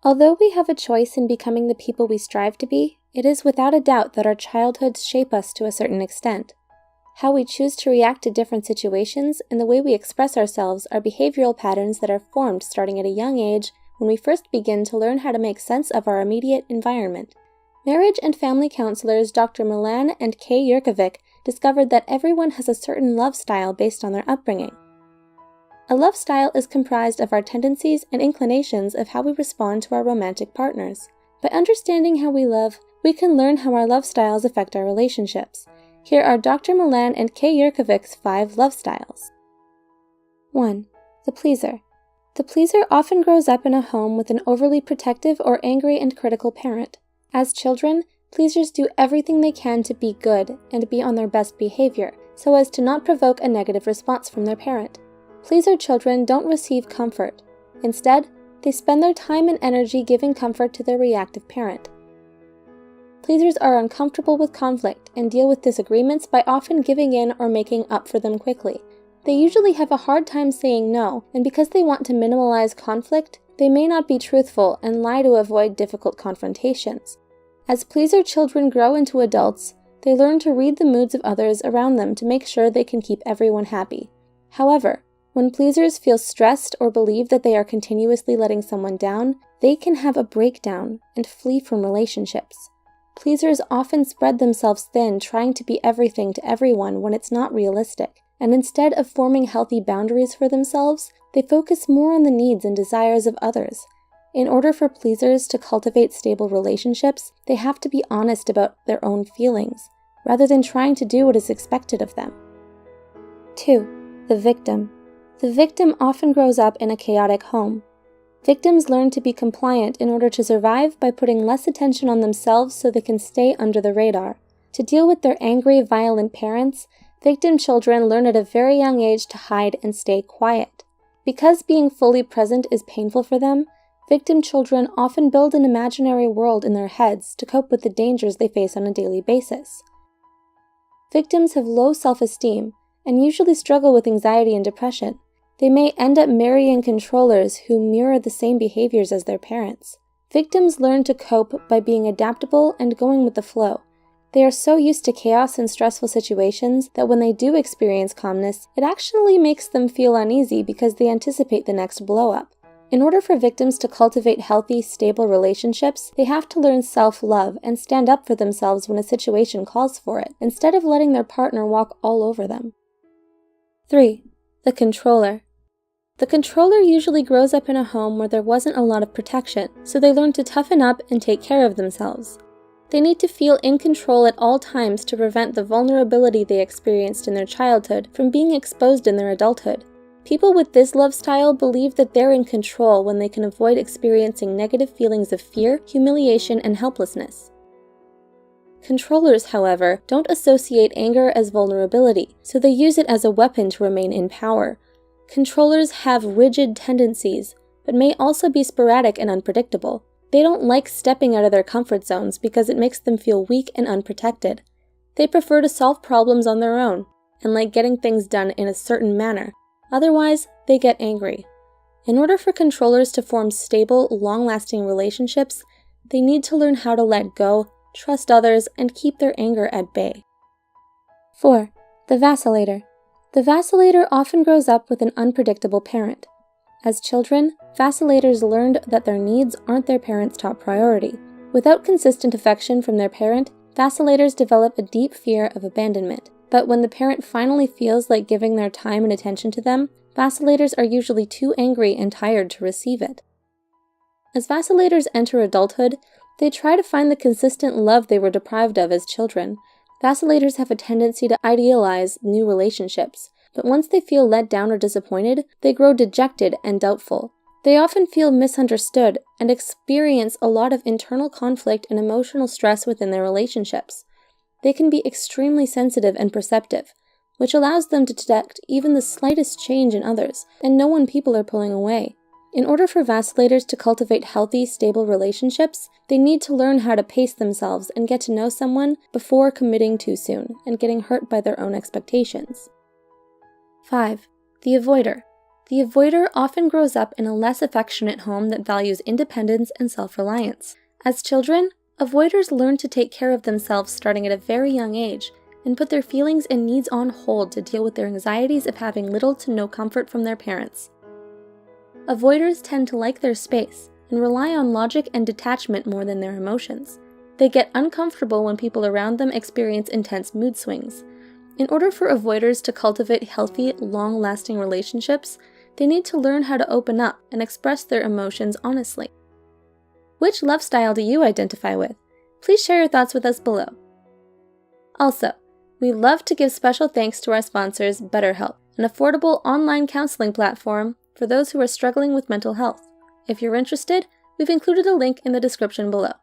Although we have a choice in becoming the people we strive to be, it is without a doubt that our childhoods shape us to a certain extent. How we choose to react to different situations and the way we express ourselves are behavioral patterns that are formed starting at a young age when we first begin to learn how to make sense of our immediate environment. Marriage and family counselors Dr. Milan and Kay Yerkovich discovered that everyone has a certain love style based on their upbringing. A love style is comprised of our tendencies and inclinations of how we respond to our romantic partners. By understanding how we love, we can learn how our love styles affect our relationships. Here are Dr. Milan and Kay Yerkovich's 5 love styles. 1. The pleaser. The pleaser often grows up in a home with an overly protective or angry and critical parent. As children, pleasers do everything they can to be good and be on their best behavior, so as to not provoke a negative response from their parent. Pleaser children don't receive comfort. Instead, they spend their time and energy giving comfort to their reactive parent. Pleasers are uncomfortable with conflict and deal with disagreements by often giving in or making up for them quickly. They usually have a hard time saying no, and because they want to minimize conflict, they may not be truthful and lie to avoid difficult confrontations. As pleaser children grow into adults, they learn to read the moods of others around them to make sure they can keep everyone happy. However, when pleasers feel stressed or believe that they are continuously letting someone down, they can have a breakdown and flee from relationships. Pleasers often spread themselves thin trying to be everything to everyone when it's not realistic, and instead of forming healthy boundaries for themselves, they focus more on the needs and desires of others. In order for pleasers to cultivate stable relationships, they have to be honest about their own feelings, rather than trying to do what is expected of them. 2. The victim. The victim often grows up in a chaotic home. Victims learn to be compliant in order to survive by putting less attention on themselves so they can stay under the radar. To deal with their angry, violent parents, victim children learn at a very young age to hide and stay quiet. Because being fully present is painful for them, victim children often build an imaginary world in their heads to cope with the dangers they face on a daily basis. Victims have low self-esteem and usually struggle with anxiety and depression. They may end up marrying controllers who mirror the same behaviors as their parents. Victims learn to cope by being adaptable and going with the flow. They are so used to chaos and stressful situations that when they do experience calmness, it actually makes them feel uneasy because they anticipate the next blow-up. In order for victims to cultivate healthy, stable relationships, they have to learn self-love and stand up for themselves when a situation calls for it, instead of letting their partner walk all over them. 3. The controller. The controller usually grows up in a home where there wasn't a lot of protection, so they learn to toughen up and take care of themselves. They need to feel in control at all times to prevent the vulnerability they experienced in their childhood from being exposed in their adulthood. People with this love style believe that they're in control when they can avoid experiencing negative feelings of fear, humiliation, and helplessness. Controllers, however, don't associate anger as vulnerability, so they use it as a weapon to remain in power. Controllers have rigid tendencies, but may also be sporadic and unpredictable. They don't like stepping out of their comfort zones because it makes them feel weak and unprotected. They prefer to solve problems on their own, and like getting things done in a certain manner. Otherwise, they get angry. In order for controllers to form stable, long-lasting relationships, they need to learn how to let go, trust others, and keep their anger at bay. 4. The vacillator. The vacillator often grows up with an unpredictable parent. As children, vacillators learned that their needs aren't their parents' top priority. Without consistent affection from their parent, vacillators develop a deep fear of abandonment. But when the parent finally feels like giving their time and attention to them, vacillators are usually too angry and tired to receive it. As vacillators enter adulthood, they try to find the consistent love they were deprived of as children. Vacillators have a tendency to idealize new relationships, but once they feel let down or disappointed, they grow dejected and doubtful. They often feel misunderstood and experience a lot of internal conflict and emotional stress within their relationships. They can be extremely sensitive and perceptive, which allows them to detect even the slightest change in others and know when people are pulling away. In order for vacillators to cultivate healthy, stable relationships, they need to learn how to pace themselves and get to know someone before committing too soon and getting hurt by their own expectations. 5. The avoider. The avoider often grows up in a less affectionate home that values independence and self-reliance. As children, avoiders learn to take care of themselves starting at a very young age and put their feelings and needs on hold to deal with their anxieties of having little to no comfort from their parents. Avoiders tend to like their space and rely on logic and detachment more than their emotions. They get uncomfortable when people around them experience intense mood swings. In order for avoiders to cultivate healthy, long-lasting relationships, they need to learn how to open up and express their emotions honestly. Which love style do you identify with? Please share your thoughts with us below. Also, we love to give special thanks to our sponsors, BetterHelp, an affordable online counseling platform for those who are struggling with mental health. If you're interested, we've included a link in the description below.